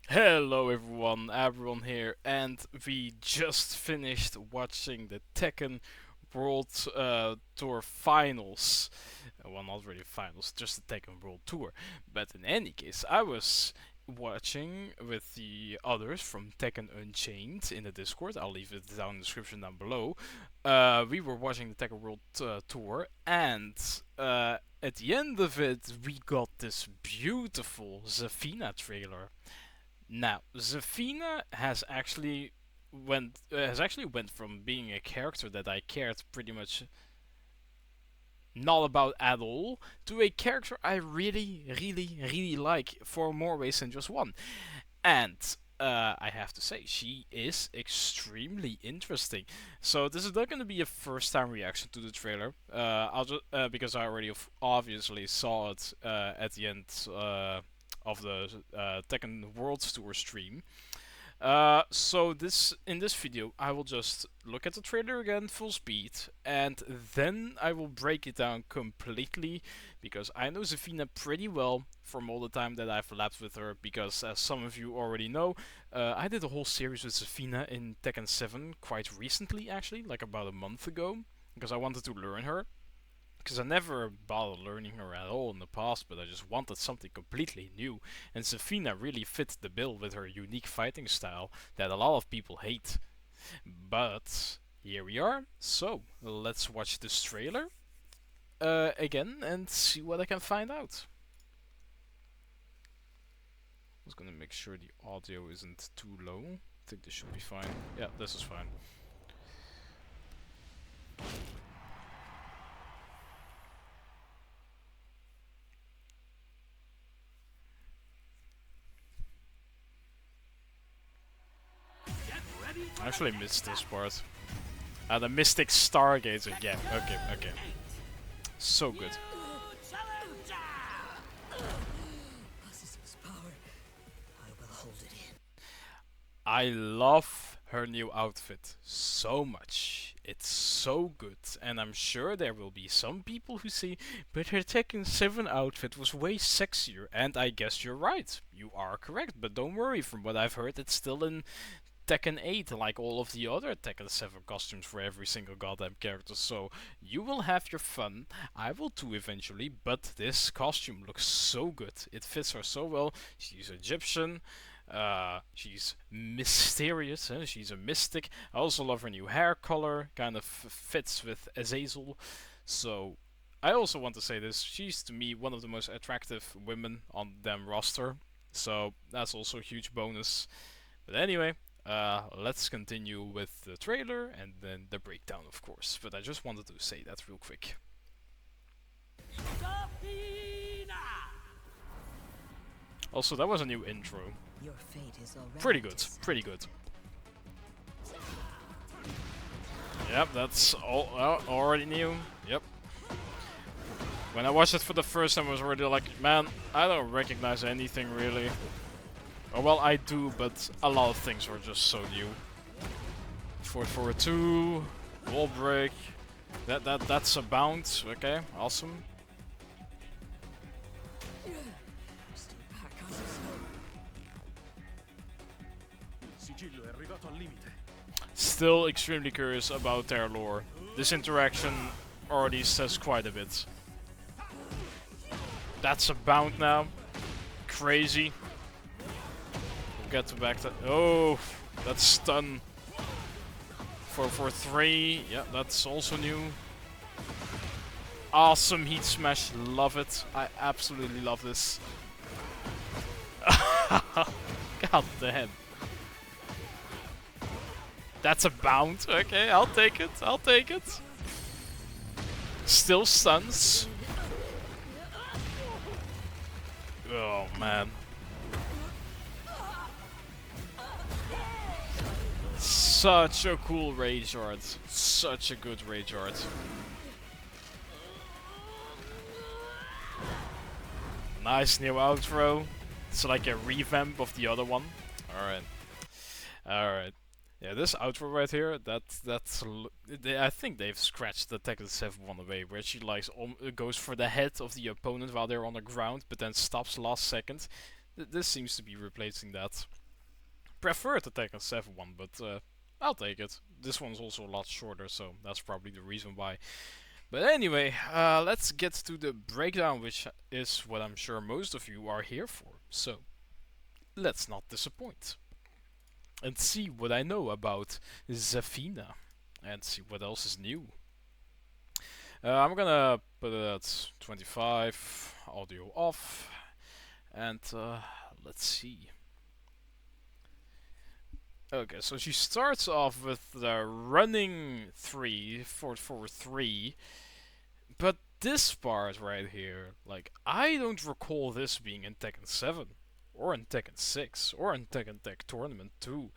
Hello everyone here, and we just finished watching the Tekken World Tour Finals. Well, not really finals, just the Tekken World Tour. But in any case, I was watching with the others from Tekken Unchained in the Discord. I'll leave it down in the description down below. We were watching the Tekken World Tour, and at the end of it, we got this beautiful Zafina trailer. Now, Zafina has actually went from being a character that I cared pretty much not about at all to a character I really like for more ways than just one. And I have to say, she is extremely interesting. So this is not going to be a first-time reaction to the trailer. I'll just because I already obviously saw it at the end of the Tekken World Tour stream. So in this video, I will just look at the trailer again, full speed, and then I will break it down completely, because I know Zafina pretty well from all the time that I've lapped with her, because as some of you already know, I did a whole series with Zafina in Tekken 7 quite recently, actually, like about a month ago, because I wanted to learn her. Because I never bothered learning her at all in the past, but I just wanted something completely new. And Zafina really fits the bill with her unique fighting style that a lot of people hate. But here we are. So let's watch this trailer again and see what I can find out. I'm just gonna make sure the audio isn't too low. I think this should be fine. Yeah, this is fine. I actually missed this part. The Mystic Stargazer. Yeah, okay. So good. I love her new outfit so much. It's so good, and I'm sure there will be some people who say, but her Tekken 7 outfit was way sexier, and I guess you're right. You are correct, but don't worry, from what I've heard, it's still in Tekken 8, like all of the other Tekken 7 costumes for every single goddamn character. So you will have your fun. I will too eventually, but this costume looks so good. It fits her so well. She's Egyptian. She's mysterious. She's a mystic. I also love her new hair color. Kind of fits with Azazel. So I also want to say this. She's to me one of the most attractive women on them roster. So that's also a huge bonus. But anyway, let's continue with the trailer and then the breakdown, of course. But I just wanted to say that real quick. Also, that was a new intro. Your fate is Pretty good, pretty good. Yep, that's all already new. Yep. When I watched it for the first time, I was already like, man, I don't recognize anything really. Oh, well, I do, but a lot of things were just so new. 442, wall break. That's a bounce. Okay, awesome. Still extremely curious about their lore. This interaction already says quite a bit. That's a bound now. Crazy. We'll get to back to. Oh, that's stun. 443. Yeah, that's also new. Awesome heat smash. Love it. I absolutely love this. God damn. That's a bound. Okay, I'll take it. I'll take it. Still stuns. Oh, man. Such a cool rage art. Such a good rage art. Nice new outro. It's like a revamp of the other one. Alright. Alright. Yeah, this outro right here, I think they've scratched the Tekken 7 one away, where she like goes for the head of the opponent while they're on the ground, but then stops last second. This seems to be replacing that. Prefer the Tekken 7 one, but I'll take it. This one's also a lot shorter, so that's probably the reason why. But anyway, let's get to the breakdown, which is what I'm sure most of you are here for. So, let's not disappoint. And see what I know about Zafina. And see what else is new. I'm gonna put it at 25, audio off. And let's see. Okay, so she starts off with the running 3, forward forward 3, but this part right here, like, I don't recall this being in Tekken 7, or in Tekken 6, or in Tekken Tech Tournament 2,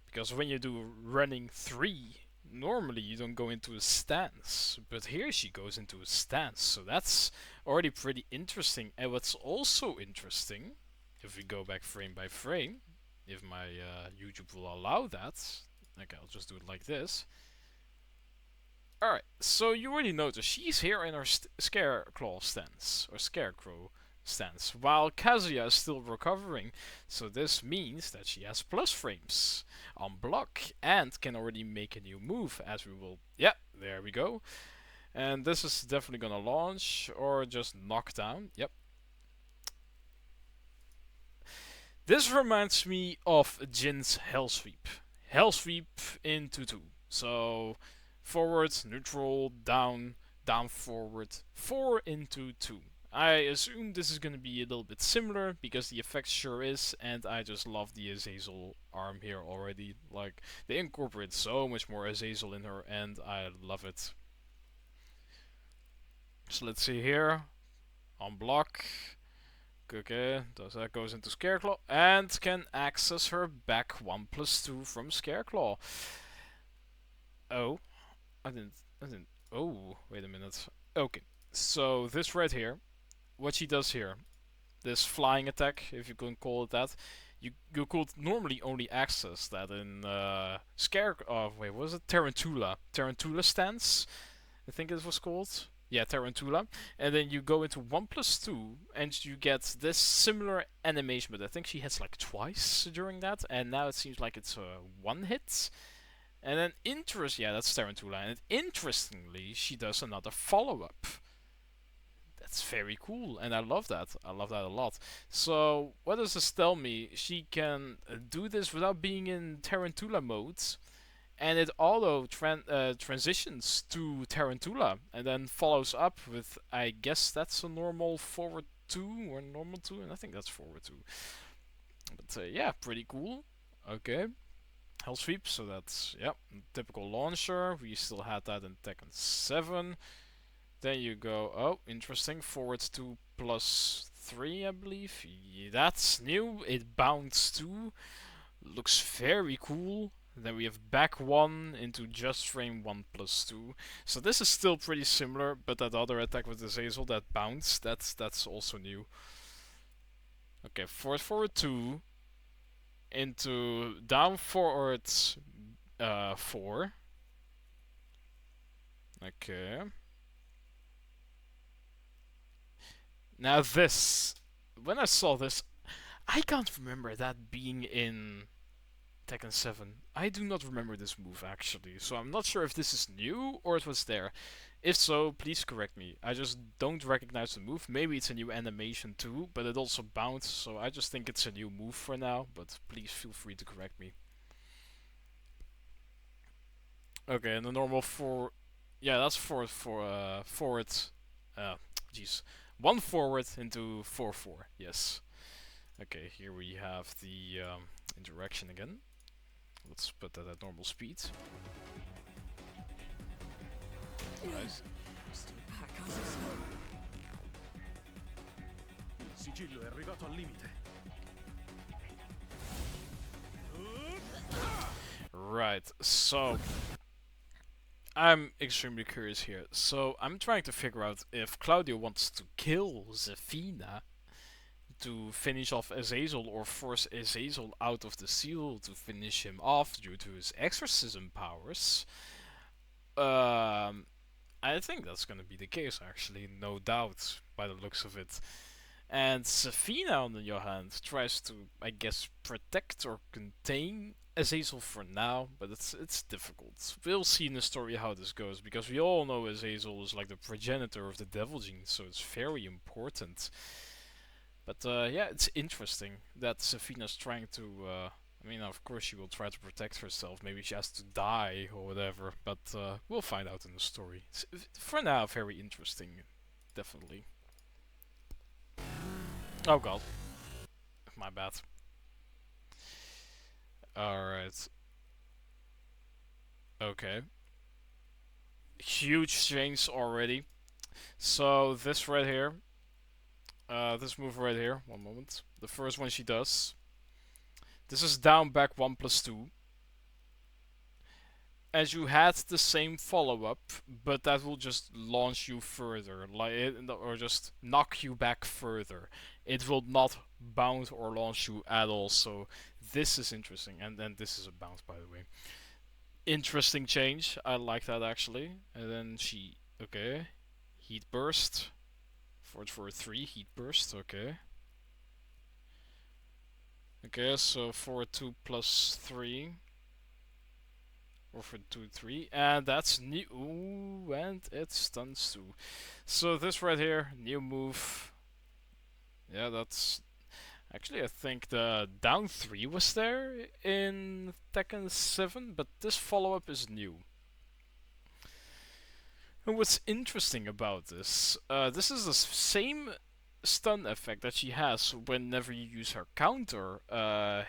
because when you do running 3, normally you don't go into a stance, but here she goes into a stance, so that's already pretty interesting. And what's also interesting, if we go back frame by frame, if my YouTube will allow that. Okay, I'll just do it like this. Alright, so you already notice she's here in her Scareclaw stance, or Scarecrow stance, while Kazuya is still recovering. So this means that she has plus frames on block and can already make a new move, as we will. Yeah, there we go. And this is definitely gonna launch or just knock down. Yep. This reminds me of Jin's Hell Sweep. Hell Sweep into 2. So, forward, neutral, down, down, forward, 4 into 2. I assume this is going to be a little bit similar, because the effect sure is, and I just love the Azazel arm here already. Like, they incorporate so much more Azazel in her, and I love it. So let's see here, on block. Okay, does that goes into Scareclaw and can access her back 1+2 from Scareclaw. Oh, I didn't. Oh, wait a minute. Okay, so this right here, what she does here, this flying attack, if you can call it that, you could normally only access that in wait, what was it? Tarantula stance, I think it was called. Yeah, Tarantula. And then you go into 1+2 and you get this similar animation, but I think she hits like twice during that, and now it seems like it's one hit. And then yeah, that's Tarantula. And interestingly, she does another follow-up. That's very cool, and I love that. I love that a lot. So, what does this tell me? She can do this without being in Tarantula mode, and it auto transitions to Tarantula and then follows up with, I guess that's a normal forward 2 or normal 2, and I think that's forward 2. But yeah, pretty cool. Okay. Hell sweep, so that's, yeah, typical launcher. We still had that in Tekken 7. Then you go, oh, interesting, forward 2+3, I believe. Yeah, that's new. It bounced 2. Looks very cool. Then we have back 1 into just frame 1+2. So this is still pretty similar, but that other attack with the Azazel, that bounce, that's also new. Okay, forward 2 into down forward 4. Okay. Now this, when I saw this, I can't remember that being in Tekken 7. I do not remember this move actually, so I'm not sure if this is new or it was there. If so, please correct me. I just don't recognize the move. Maybe it's a new animation too, but it also bounced, so I just think it's a new move for now, but please feel free to correct me. Okay, and the normal yeah, that's forward, jeez. 1 forward into 4-4, yes. Okay, here we have the interaction again. Let's put that at normal speed. Nice. Sigillo è arrivato al limite. Right, so I'm extremely curious here. So I'm trying to figure out if Claudio wants to kill Zafina to finish off Azazel, or force Azazel out of the seal to finish him off due to his exorcism powers. I think that's gonna be the case, actually, no doubt, by the looks of it. And Zafina, on the other hand, tries to, I guess, protect or contain Azazel for now, but it's difficult. We'll see in the story how this goes, because we all know Azazel is like the progenitor of the Devil Jin, so it's very important. But yeah, it's interesting that Zafina's trying to. I mean, of course, she will try to protect herself. Maybe she has to die or whatever, but we'll find out in the story. It's, for now, very interesting, definitely. Oh god, my bad. Alright. Okay. Huge change already. So this right here, this move right here, one moment. The first one she does. This is down back 1+2. As you had the same follow-up, but that will just launch you further, or just knock you back further. It will not bounce or launch you at all, so this is interesting. And then this is a bounce, by the way. Interesting change. I like that actually. And then she, okay, heat burst. For a 3 heat burst. Okay. Okay, so for a 2+3. Or for 2-3, and that's new. Ooh, and it stuns too. So this right here, new move. Yeah, that's actually, I think the down 3 was there in Tekken 7, but this follow-up is new. And what's interesting about this, this is the same stun effect that she has whenever you use her counter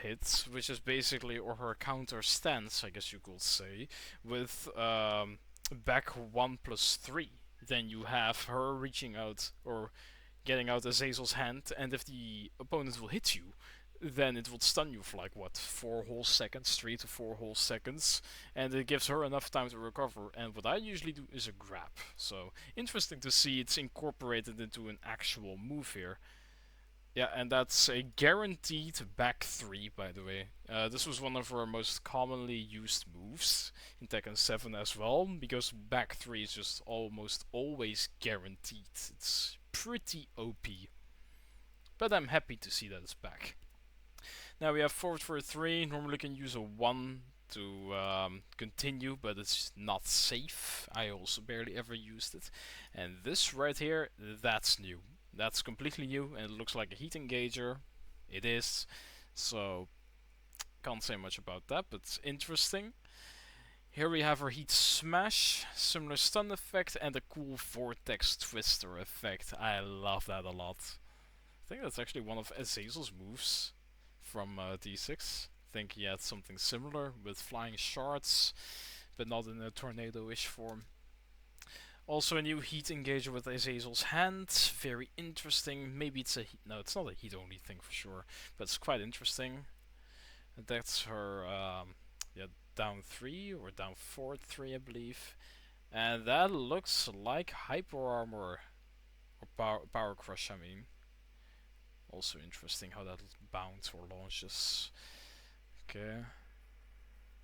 hits, which is basically, or her counter stance, I guess you could say, with back 1+3. Then you have her reaching out or getting out Azazel's hand, and if the opponent will hit you, then it will stun you for like what, 4 whole seconds, 3 to 4 whole seconds, and it gives her enough time to recover. And what I usually do is a grab. So interesting to see it's incorporated into an actual move here. Yeah, and that's a guaranteed back 3, by the way. This was one of our most commonly used moves in Tekken 7 as well, because back 3 is just almost always guaranteed. It's pretty OP. But I'm happy to see that it's back. Now we have forward for a 3. Normally can use a 1 to continue, but it's not safe. I also barely ever used it. And this right here, that's new. That's completely new, and it looks like a heat engager. It is. So, can't say much about that, but it's interesting. Here we have our heat smash, similar stun effect, and a cool vortex twister effect. I love that a lot. I think that's actually one of Azazel's moves from D6. I think he had something similar with flying shards, but not in a tornado-ish form. Also a new heat engager with Azazel's hand. Very interesting. Maybe it's a heat. No, it's not a heat only thing for sure, but it's quite interesting. And that's her yeah, down 3 or down forward 3, I believe. And that looks like hyper armor or power crush, I mean. Also interesting how that bounce or launches. Okay.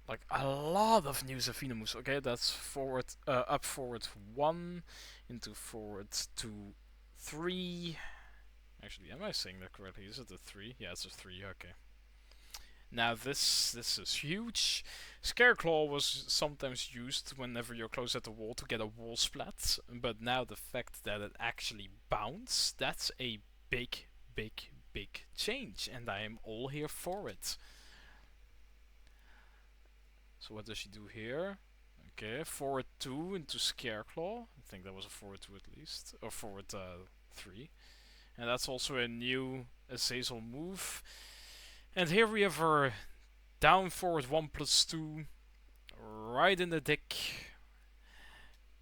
Like a lot of new Zafina moves. Okay, that's forward, up forward 1 into forward 2, 3. Actually, am I saying that correctly? Is it a 3? Yeah, it's a 3. Okay. Now this is huge. Scareclaw was sometimes used whenever you're close at the wall to get a wall splat, but now the fact that it actually bounces, that's a big change, and I am all here for it. So what does she do here? Okay, forward 2 into Scareclaw. I think that was a forward 2 at least. Or forward 3. And that's also a new Azazel move. And here we have her down forward 1+2. Right in the dick.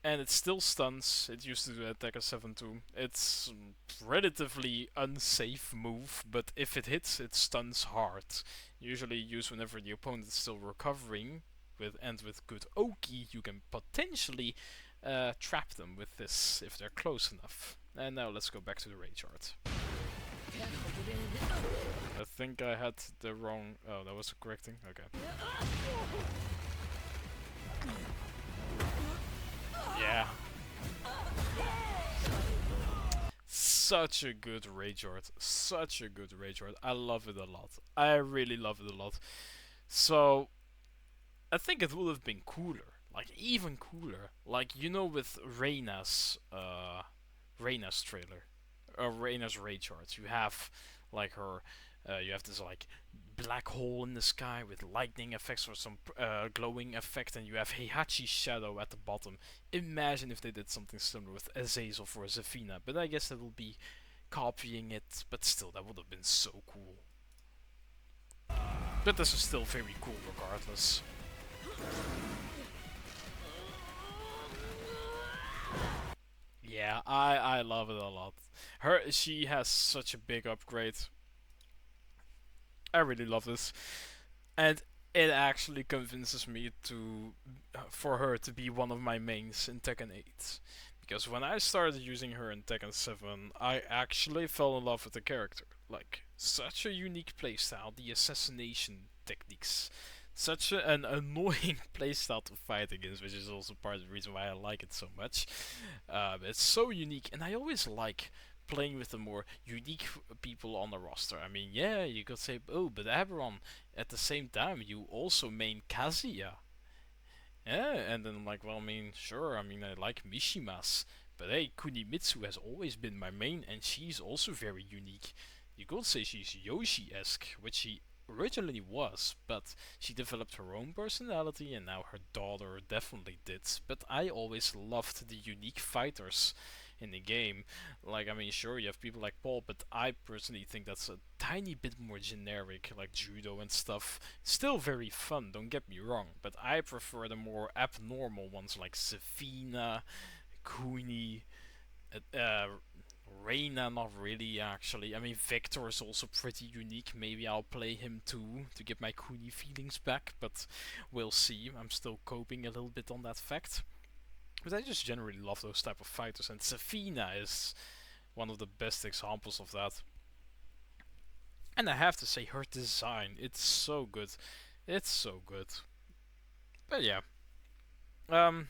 And it still stuns. It used to do attack a 7-2. It's a relatively unsafe move, but if it hits, it stuns hard. Usually used whenever the opponent is still recovering, and with good Oki, you can potentially trap them with this if they're close enough. And now let's go back to the rage art. I think I had the wrong... Oh, that was the correct thing? Okay. Yeah. such a good rage art. Such a good rage art. I love it a lot. I really love it a lot. So I think it would have been cooler. Like even cooler. Like you know with Reina's trailer. Reina's rage art. You have like her you have this like black hole in the sky with lightning effects or some glowing effect, and you have Heihachi's shadow at the bottom. Imagine if they did something similar with Azazel for Zafina, but I guess that will be copying it, but still, that would have been so cool. But this is still very cool regardless. Yeah, I love it a lot. She has such a big upgrade. I really love this. And it actually convinces me to for her to be one of my mains in Tekken 8. Because when I started using her in Tekken 7, I actually fell in love with the character. Like, such a unique playstyle, the assassination techniques. Such an annoying playstyle to fight against, which is also part of the reason why I like it so much. It's so unique, and I always like playing with the more unique people on the roster. I mean, yeah, you could say, oh, but Aberon, at the same time, you also main Kazuya. Yeah, and then I'm like, well, I mean, sure, I mean, I like Mishimas, but hey, Kunimitsu has always been my main, and she's also very unique. You could say she's Yoshi-esque, which she originally was, but she developed her own personality, and now her daughter definitely did. But I always loved the unique fighters in the game. Like, I mean, sure, you have people like Paul, but I personally think that's a tiny bit more generic, like judo and stuff. Still very fun, don't get me wrong, but I prefer the more abnormal ones like Zafina, Kuni, uh, Reina, not really actually. I mean, Victor is also pretty unique. Maybe I'll play him too to get my Kuni feelings back, but we'll see. I'm still coping a little bit on that fact. But I just generally love those type of fighters, and Zafina is one of the best examples of that. And I have to say, her design, it's so good. It's so good. But yeah. Um,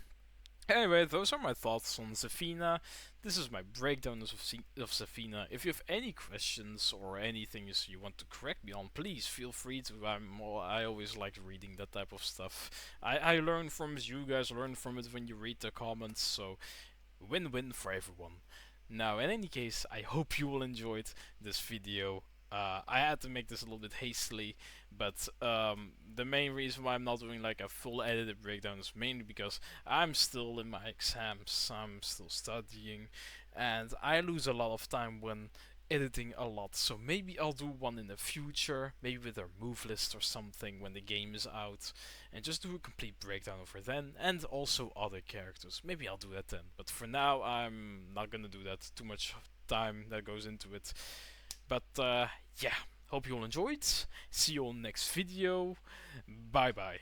Anyway, those are my thoughts on Zafina. This is my breakdown of Zafina. If you have any questions or anything you want to correct me on, please feel free to. I always like reading that type of stuff. I learn from it, you guys learn from it when you read the comments, so win-win for everyone. Now, in any case, I hope you all enjoyed this video. I had to make this a little bit hastily, but the main reason why I'm not doing like a full edited breakdown is mainly because I'm still in my exams, I'm still studying, and I lose a lot of time when editing a lot. So maybe I'll do one in the future, maybe with a move list or something when the game is out, and just do a complete breakdown over then, and also other characters. Maybe I'll do that then, but for now I'm not gonna do that. Too much time that goes into it. But yeah, hope you all enjoyed. See you all next video. Bye bye.